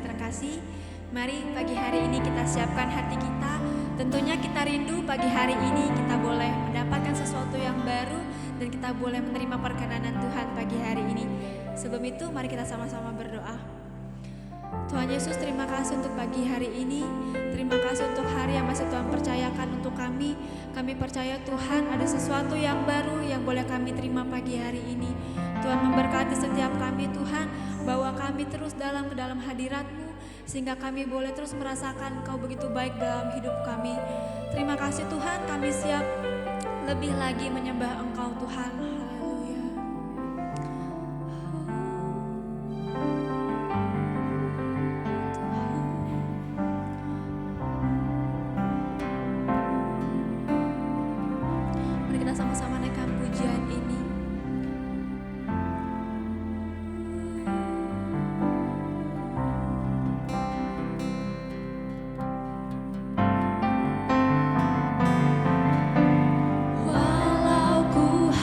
terkasih, mari pagi hari ini kita siapkan hati kita. Tentunya kita rindu pagi hari ini kita boleh mendapatkan sesuatu yang baru dan kita boleh menerima perkenanan Tuhan pagi hari ini. Sebelum itu mari kita sama-sama berdoa. Tuhan Yesus, terima kasih untuk pagi hari ini. Terima kasih untuk hari yang masih Tuhan percayakan untuk kami. Kami percaya Tuhan ada sesuatu yang baru yang boleh kami terima pagi hari ini. Tuhan memberkati setiap kami Tuhan, bawa kami terus dalam hadirat-Mu sehingga kami boleh terus merasakan Engkau begitu baik dalam hidup kami. Terima kasih Tuhan, kami siap lebih lagi menyembah Engkau Tuhan. Haleluya. Mari kita sama-sama naikkan pujian ini. Ku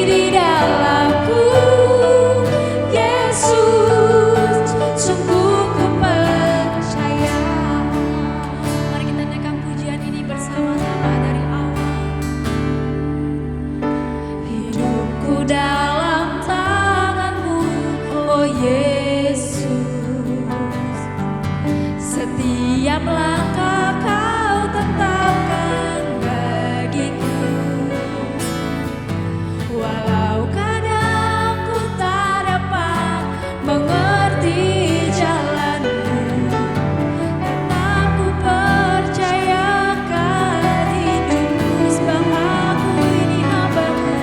di dalamku. Yesus, sungguh ku percaya. Mari kita naikkan pujian ini bersama-sama dari awal. Hidupku dalam tangan-Mu, oh Yesus. Setiap langkah Kau tetapkan bagiku. Walau kadang ku tak dapat mengerti jalan-Mu, tetap ku percayakan hidupku. Sebab aku ini hamba-Mu,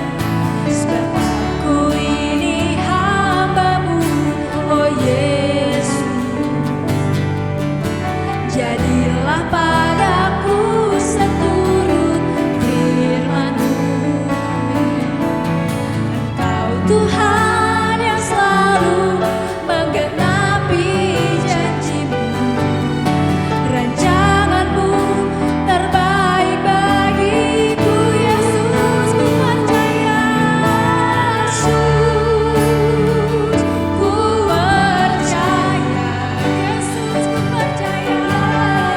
sebab aku ini hamba-Mu, oh Yesus. Jadilah padaku seturut firman-Mu. Engkau Tuhan yang selalu menggenapi janji-Mu. Rancangan-Mu terbaik bagiku. Yesus, ku percaya. Yesus, ku percaya. Yesus, ku percaya.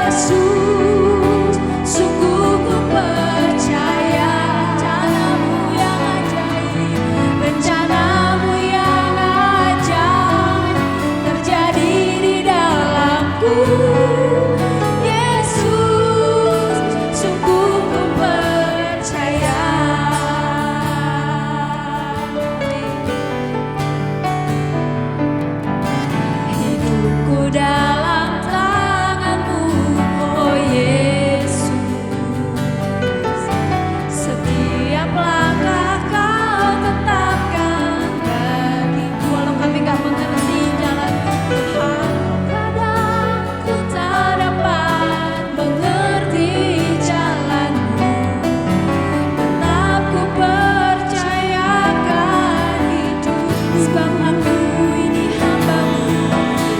Yesus, sungguh ku percaya. Rencana-Mu yang ajaib, rencana-Mu yang ajaib terjadi di dalamku. Yesus, sungguh ku percaya. Hidupku dalam tangan-Mu, oh Yesus. Setiap langkah Kau tetapkan bagiku. Walau kami gak mengerti jalan Tuhan, kadang ku tak dapat mengerti jalan-Mu, tetap ku percayakan hidup. Sebab aku ini hamba-Mu,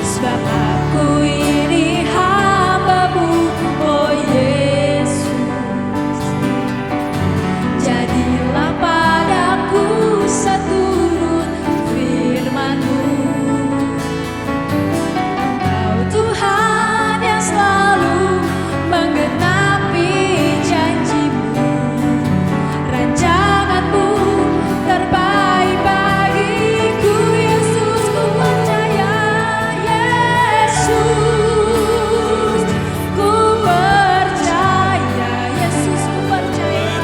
sebab aku ini hamba-Mu, oh Yesus. Jadilah padaku seturut firman-Mu. Engkau Tuhan yang selalu menggenapi janji-Mu. Rancangan-Mu terbaik bagiku. Yesus, ku percaya. Yesus, ku percaya. Yesus, ku percaya.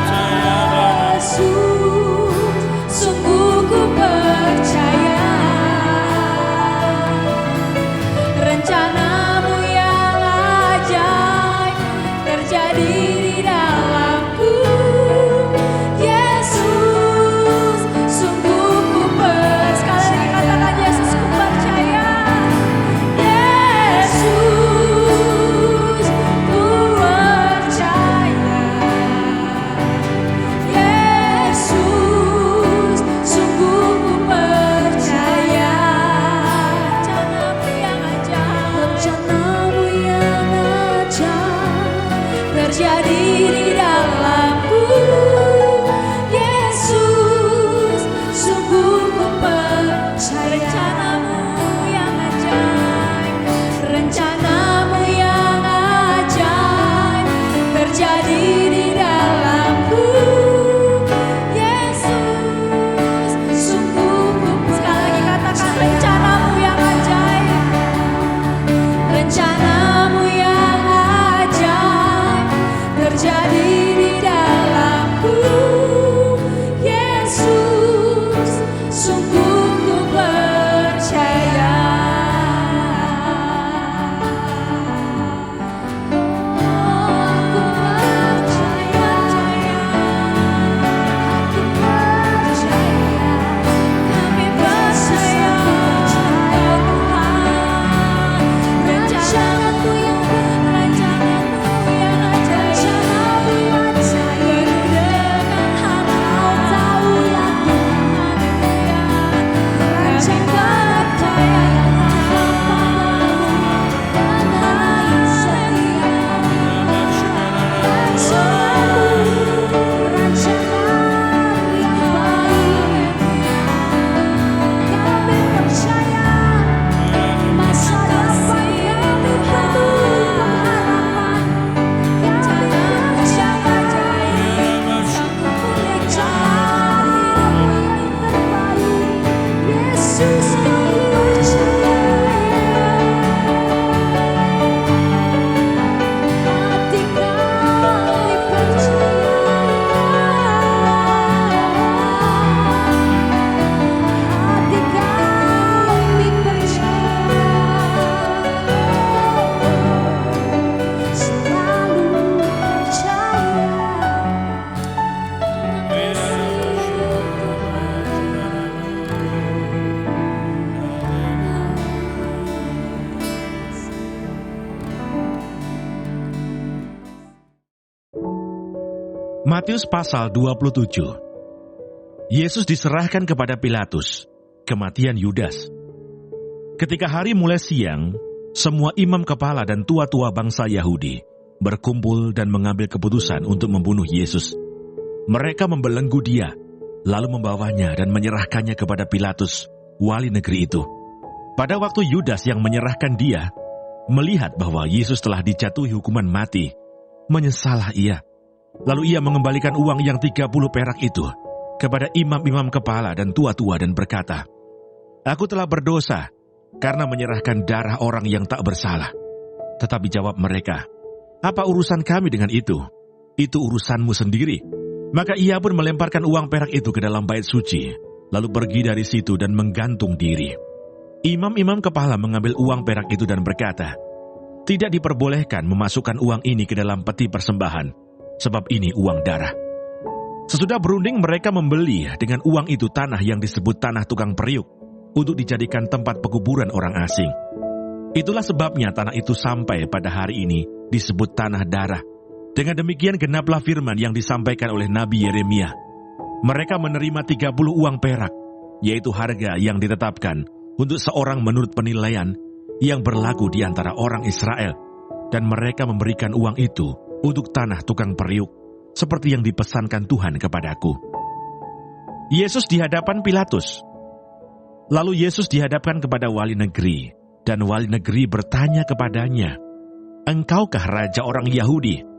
Yesus, sungguh ku percaya. Rencana-Mu yang ajaib terjadi di dalamku. Yesus, sungguh ku percaya. Sekali lagi katakan, Yesus, ku percaya. Yesus, ku percaya. Yesus, sungguh ku percaya. Rencana-Mu yang ajaib, rencana-Mu yang ajaib terjadi di dalamku. Yesus, sungguh ku percaya. Rencana-Mu yang ajaib, rencana-Mu yang ajaib terjadi di dalamku. Yesus, sungguh ku sekali lagi katakan, rencana-Mu yang ajaib, rencana-Mu yang ajaib terjadi di dalamku. Yesus, sungguh ku percaya. Aku percaya. Aku percaya. Kami percaya Tuhan. Rencana-Mu yang ajaib. Matius pasal 27. Yesus diserahkan kepada Pilatus, kematian Yudas. Ketika hari mulai siang, semua imam kepala dan tua-tua bangsa Yahudi berkumpul dan mengambil keputusan untuk membunuh Yesus. Mereka membelenggu dia, lalu membawanya dan menyerahkannya kepada Pilatus, wali negeri itu. Pada waktu Yudas yang menyerahkan dia, melihat bahwa Yesus telah dijatuhi hukuman mati, menyesallah ia. Lalu ia mengembalikan uang yang 30 perak itu kepada imam-imam kepala dan tua-tua dan berkata, "Aku telah berdosa karena menyerahkan darah orang yang tak bersalah." Tetapi jawab mereka, "Apa urusan kami dengan itu? Itu urusanmu sendiri." Maka ia pun melemparkan uang perak itu ke dalam bait suci, lalu pergi dari situ dan menggantung diri. Imam-imam kepala mengambil uang perak itu dan berkata, "Tidak diperbolehkan memasukkan uang ini ke dalam peti persembahan, sebab ini uang darah." Sesudah berunding mereka membeli dengan uang itu tanah yang disebut tanah tukang periuk untuk dijadikan tempat pekuburan orang asing. Itulah sebabnya tanah itu sampai pada hari ini disebut tanah darah. Dengan demikian genaplah firman yang disampaikan oleh Nabi Yeremia. Mereka menerima 30 uang perak, yaitu harga yang ditetapkan untuk seorang menurut penilaian yang berlaku di antara orang Israel, dan mereka memberikan uang itu untuk tanah tukang periuk, seperti yang dipesankan Tuhan kepadaku. Yesus di hadapan Pilatus. Lalu Yesus dihadapkan kepada wali negeri, dan wali negeri bertanya kepadanya, "Engkaukah raja orang Yahudi?"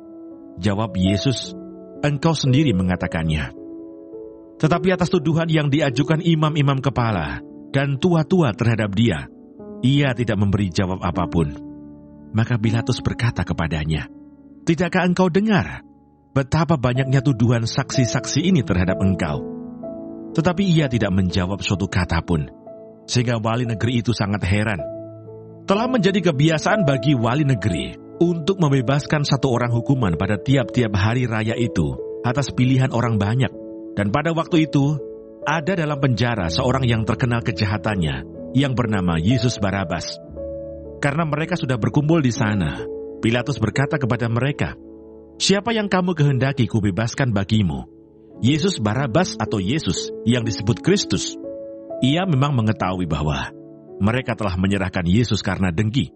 Jawab Yesus, "Engkau sendiri mengatakannya." Tetapi atas tuduhan yang diajukan imam-imam kepala dan tua-tua terhadap dia, ia tidak memberi jawab apapun. Maka Pilatus berkata kepadanya, "Tidakkah engkau dengar betapa banyaknya tuduhan saksi-saksi ini terhadap engkau?" Tetapi ia tidak menjawab suatu kata pun, sehingga wali negeri itu sangat heran. Telah menjadi kebiasaan bagi wali negeri untuk membebaskan satu orang hukuman pada tiap-tiap hari raya itu atas pilihan orang banyak. Dan pada waktu itu, ada dalam penjara seorang yang terkenal kejahatannya, yang bernama Yesus Barabas. Karena mereka sudah berkumpul di sana, Pilatus berkata kepada mereka, "Siapa yang kamu kehendaki kubebaskan bagimu? Yesus Barabas atau Yesus yang disebut Kristus?" Ia memang mengetahui bahwa mereka telah menyerahkan Yesus karena dengki.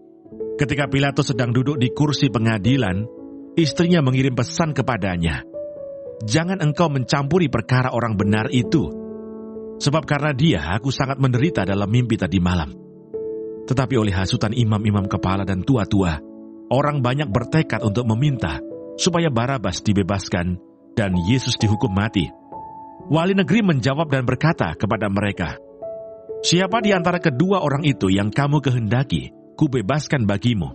Ketika Pilatus sedang duduk di kursi pengadilan, istrinya mengirim pesan kepadanya, "Jangan engkau mencampuri perkara orang benar itu, sebab karena dia aku sangat menderita dalam mimpi tadi malam." Tetapi oleh hasutan imam-imam kepala dan tua-tua, orang banyak bertekad untuk meminta supaya Barabas dibebaskan dan Yesus dihukum mati. Wali negeri menjawab dan berkata kepada mereka, "Siapa di antara kedua orang itu yang kamu kehendaki kubebaskan bagimu?"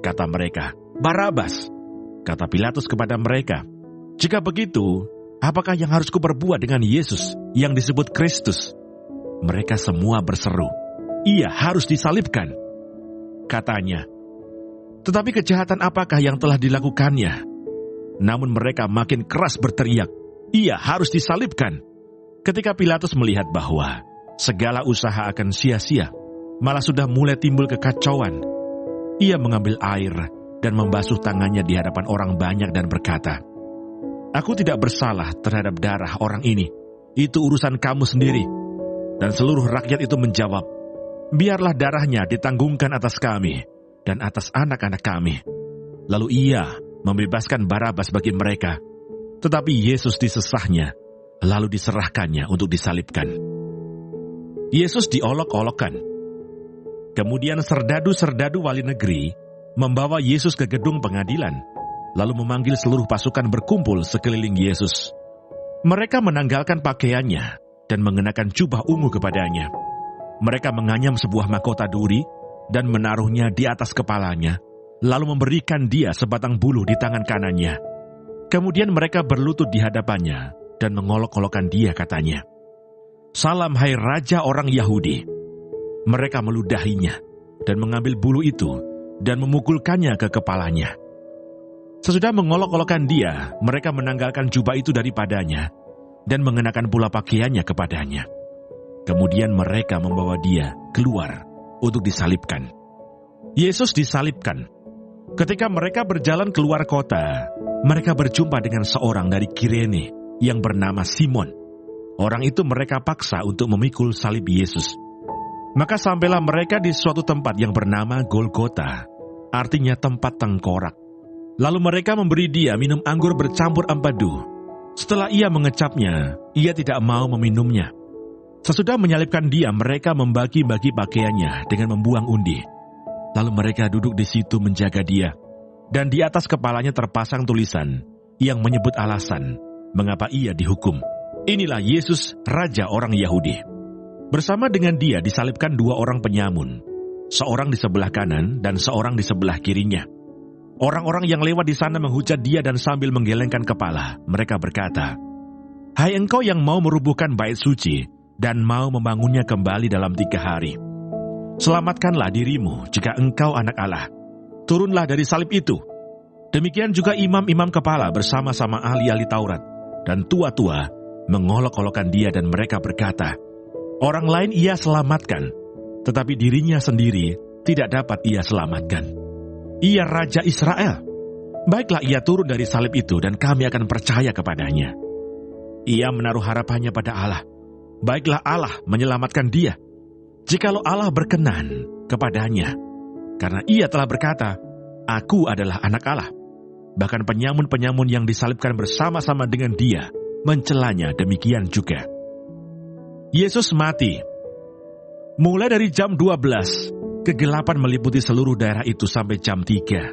Kata mereka, "Barabas." Kata Pilatus kepada mereka, "Jika begitu, apakah yang harus kuperbuat dengan Yesus yang disebut Kristus?" Mereka semua berseru, "Ia harus disalibkan." Katanya, "Tetapi kejahatan apakah yang telah dilakukannya?" Namun mereka makin keras berteriak, "Ia harus disalibkan." Ketika Pilatus melihat bahwa segala usaha akan sia-sia, malah sudah mulai timbul kekacauan, ia mengambil air dan membasuh tangannya di hadapan orang banyak dan berkata, "Aku tidak bersalah terhadap darah orang ini. Itu urusan kamu sendiri." Dan seluruh rakyat itu menjawab, "Biarlah darahnya ditanggungkan atas kami dan atas anak-anak kami." Lalu ia membebaskan Barabas bagi mereka, tetapi Yesus disesahnya, lalu diserahkannya untuk disalibkan. Yesus diolok-olokkan. Kemudian serdadu-serdadu wali negeri membawa Yesus ke gedung pengadilan, lalu memanggil seluruh pasukan berkumpul sekeliling Yesus. Mereka menanggalkan pakaiannya dan mengenakan jubah ungu kepadanya. Mereka menganyam sebuah mahkota duri dan menaruhnya di atas kepalanya, lalu memberikan dia sebatang buluh di tangan kanannya. Kemudian mereka berlutut di hadapannya dan mengolok-olokkan dia, katanya, "Salam hai Raja orang Yahudi." Mereka meludahinya dan mengambil bulu itu dan memukulkannya ke kepalanya. Sesudah mengolok-olokkan dia, mereka menanggalkan jubah itu daripadanya dan mengenakan pula pakaiannya kepadanya. Kemudian mereka membawa dia keluar untuk disalibkan. Yesus disalibkan. Ketika mereka berjalan keluar kota, mereka berjumpa dengan seorang dari Kirene yang bernama Simon. Orang itu mereka paksa untuk memikul salib Yesus. Maka sampailah mereka di suatu tempat yang bernama Golgota, artinya tempat tengkorak. Lalu mereka memberi dia minum anggur bercampur empedu. Setelah ia mengecapnya, ia tidak mau meminumnya. Sesudah menyalibkan dia, mereka membagi-bagi pakaiannya dengan membuang undi. Lalu mereka duduk di situ menjaga dia. Dan di atas kepalanya terpasang tulisan yang menyebut alasan mengapa ia dihukum. Inilah Yesus, Raja orang Yahudi. Bersama dengan dia disalibkan dua orang penyamun, seorang di sebelah kanan dan seorang di sebelah kirinya. Orang-orang yang lewat di sana menghujat dia dan sambil menggelengkan kepala, mereka berkata, "Hai engkau yang mau merubuhkan bait suci dan mau membangunnya kembali dalam 3 hari. Selamatkanlah dirimu jika engkau anak Allah. Turunlah dari salib itu." Demikian juga imam-imam kepala bersama-sama ahli-ahli Taurat dan tua-tua mengolok-olokkan dia dan mereka berkata, "Orang lain ia selamatkan, tetapi dirinya sendiri tidak dapat ia selamatkan. Ia Raja Israel. Baiklah ia turun dari salib itu dan kami akan percaya kepadanya. Ia menaruh harapannya pada Allah. Baiklah Allah menyelamatkan dia, jikalau Allah berkenan kepadanya. Karena ia telah berkata, 'Aku adalah anak Allah.'" Bahkan penyamun-penyamun yang disalibkan bersama-sama dengan dia mencelanya demikian juga. Yesus mati. Mulai dari jam 12, kegelapan meliputi seluruh daerah itu sampai jam 3.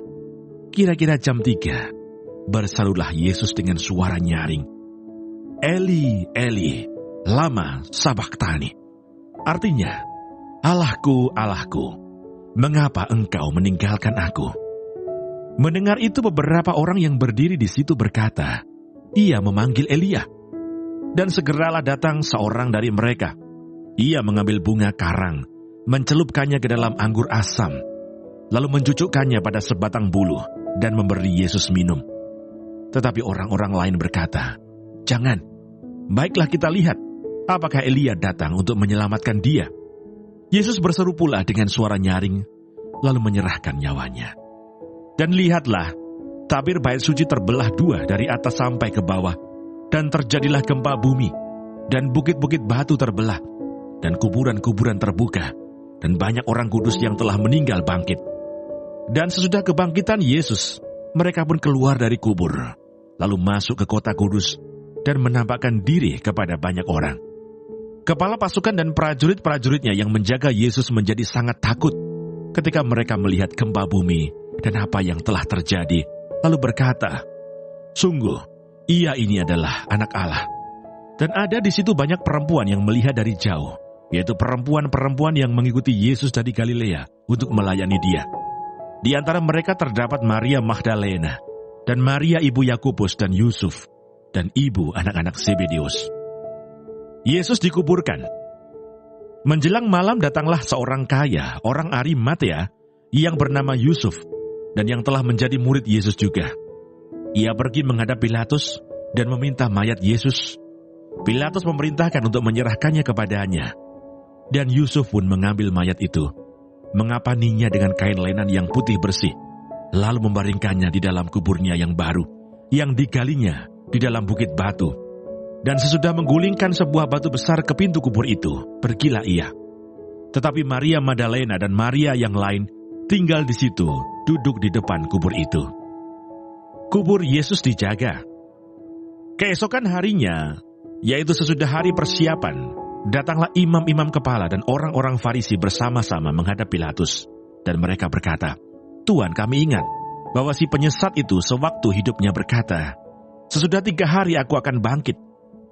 Kira-kira jam 3, berserulah Yesus dengan suara nyaring, "Eli, Eli, lama sabachthani." Artinya, "Allahku, Allahku, mengapa engkau meninggalkan aku?" Mendengar itu beberapa orang yang berdiri di situ berkata, "Ia memanggil Elia." Dan segeralah datang seorang dari mereka. Ia mengambil bunga karang, mencelupkannya ke dalam anggur asam, lalu mencucukkannya pada sebatang buluh dan memberi Yesus minum. Tetapi orang-orang lain berkata, "Jangan, baiklah kita lihat, apakah Elia datang untuk menyelamatkan dia." Yesus berseru pula dengan suara nyaring, lalu menyerahkan nyawanya. Dan lihatlah, tabir bait suci terbelah 2 dari atas sampai ke bawah, dan terjadilah gempa bumi, dan bukit-bukit batu terbelah, dan kuburan-kuburan terbuka, dan banyak orang kudus yang telah meninggal bangkit. Dan sesudah kebangkitan Yesus, mereka pun keluar dari kubur, lalu masuk ke kota kudus, dan menampakkan diri kepada banyak orang. Kepala pasukan dan prajurit-prajuritnya yang menjaga Yesus menjadi sangat takut ketika mereka melihat gempa bumi dan apa yang telah terjadi, lalu berkata, "Sungguh, ia ini adalah anak Allah." Dan ada di situ banyak perempuan yang melihat dari jauh, yaitu perempuan-perempuan yang mengikuti Yesus dari Galilea untuk melayani dia. Di antara mereka terdapat Maria Magdalena, dan Maria ibu Yakobus dan Yusuf, dan ibu anak-anak Zebedeus. Yesus dikuburkan. Menjelang malam datanglah seorang kaya, orang Arimatea, yang bernama Yusuf, dan yang telah menjadi murid Yesus juga. Ia pergi menghadap Pilatus dan meminta mayat Yesus. Pilatus memerintahkan untuk menyerahkannya kepadanya. Dan Yusuf pun mengambil mayat itu, mengapaninya dengan kain lenan yang putih bersih, lalu membaringkannya di dalam kuburnya yang baru, yang digalinya di dalam bukit batu. Dan sesudah menggulingkan sebuah batu besar ke pintu kubur itu, pergilah ia. Tetapi Maria Magdalena dan Maria yang lain tinggal di situ, duduk di depan kubur itu. Kubur Yesus dijaga. Keesokan harinya, yaitu sesudah hari persiapan, datanglah imam-imam kepala dan orang-orang Farisi bersama-sama menghadap Pilatus. Dan mereka berkata, "Tuan, kami ingat bahwa si penyesat itu sewaktu hidupnya berkata, 'Sesudah 3 hari aku akan bangkit.'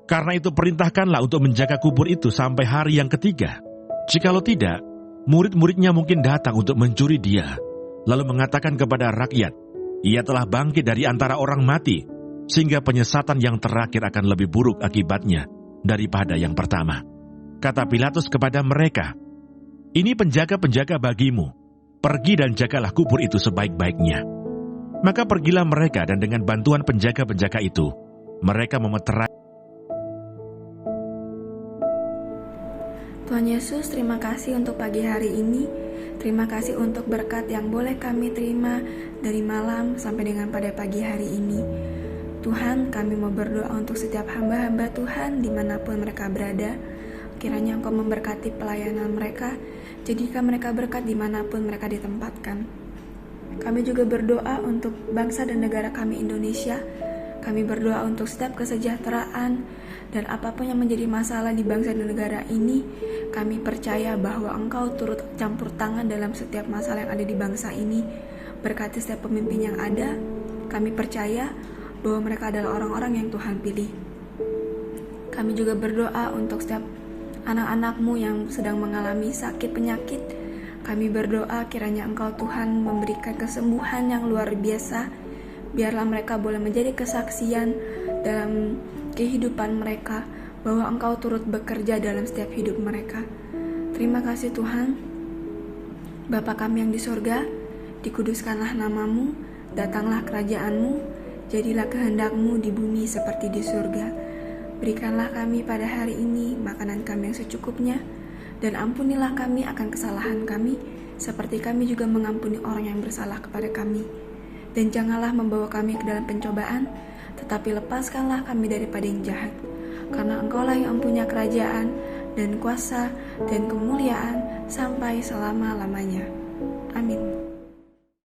Karena itu perintahkanlah untuk menjaga kubur itu sampai hari yang ketiga. Jikalau tidak, murid-muridnya mungkin datang untuk mencuri dia, lalu mengatakan kepada rakyat, 'Ia telah bangkit dari antara orang mati,' sehingga penyesatan yang terakhir akan lebih buruk akibatnya daripada yang pertama." Kata Pilatus kepada mereka, "Ini penjaga-penjaga bagimu. Pergi dan jagalah kubur itu sebaik-baiknya." Maka pergilah mereka dan dengan bantuan penjaga-penjaga itu, mereka memeterai. Tuhan Yesus, terima kasih untuk pagi hari ini. Terima kasih untuk berkat yang boleh kami terima dari malam sampai dengan pada pagi hari ini. Tuhan, kami mau berdoa untuk setiap hamba-hamba Tuhan dimanapun mereka berada. Kiranya Engkau memberkati pelayanan mereka, jadikan mereka berkat dimanapun mereka ditempatkan. Kami juga berdoa untuk bangsa dan negara kami Indonesia. Kami berdoa untuk setiap kesejahteraan dan apapun yang menjadi masalah di bangsa dan negara ini. Kami percaya bahwa Engkau turut campur tangan dalam setiap masalah yang ada di bangsa ini. Berkati setiap pemimpin yang ada. Kami percaya bahwa mereka adalah orang-orang yang Tuhan pilih. Kami juga berdoa untuk setiap anak-anak-Mu yang sedang mengalami sakit penyakit. Kami berdoa kiranya Engkau Tuhan memberikan kesembuhan yang luar biasa. Biarlah mereka boleh menjadi kesaksian dalam kehidupan mereka bahwa Engkau turut bekerja dalam setiap hidup mereka. Terima kasih Tuhan. Bapa kami yang di surga, dikuduskanlah nama-Mu, datanglah kerajaan-Mu, jadilah kehendak-Mu di bumi seperti di surga. Berikanlah kami pada hari ini makanan kami yang secukupnya, dan ampunilah kami akan kesalahan kami, seperti kami juga mengampuni orang yang bersalah kepada kami. Dan janganlah membawa kami ke dalam pencobaan, tetapi lepaskanlah kami daripada yang jahat. Karena Engkaulah yang mempunyai kerajaan, dan kuasa, dan kemuliaan, sampai selama-lamanya. Amin.